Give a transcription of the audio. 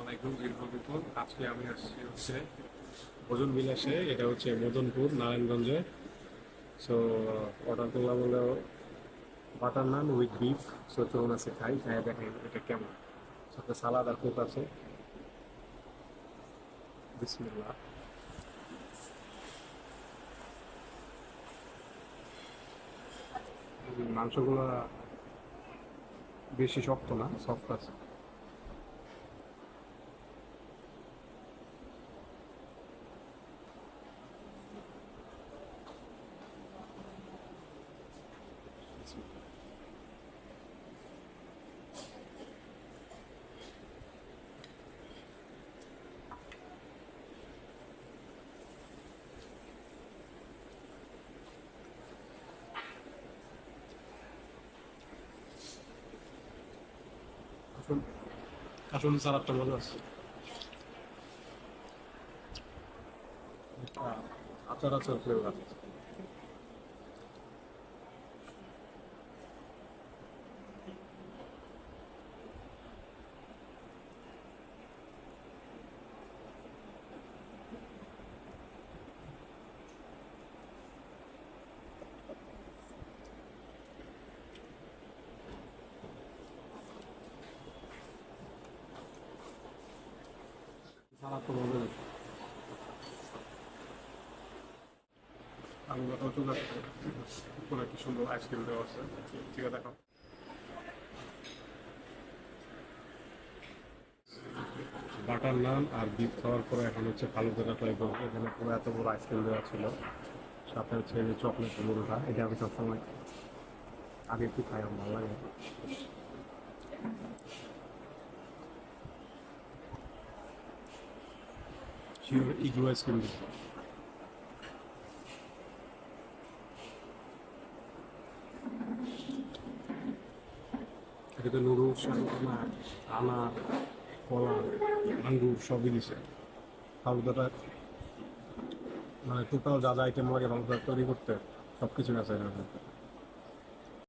আলাইকুম, ইরফান বিপুল। আজকে আমি আসছি হচ্ছে ভোজন বিলাসে। এটা হচ্ছে মদনপুর, নারায়ণগঞ্জে। সো অর্ডার করলাম হলো butter naan with beef. So চলুন আছে খাই, খাই দেখেন এটা কেমন। সাথে সালাদ আর কোক আছে। বিসমিল্লাহ। মাংসগুলো বেশি শক্ত না, সফট আছে। আসলে আসলে সালাদটা মজা আছে। আচার আচার ফ্লেভার। সালাদটা মজা আছে। আমি কোথাও চলে আসছে, উপরে কি সুন্দর আইসক্রিম দেওয়া আছে। ঠিক আছে, দেখো। বাটার নান আর বিফ খাওয়ার পরে এখন হচ্ছে ফালুদাটা ট্রাই করবো। এখানে পুরো এত বড় আইসক্রিম দেওয়া ছিল, সাথে হচ্ছে এই যে চকলেট মুড়োটা। এটা আমি সবসময় আগে একটু খাই, আমার ভালো লাগে। ইগলু আইসক্রিম দিচ্ছে। এটাতে নুডলস, আনার, কলা, আঙ্গুর সবই দিছে। ফালুদাটা মানে টোটাল যা যা আইটেম লাগে ফালুদা তৈরি করতে সব কিছু আছে এর মধ্যে।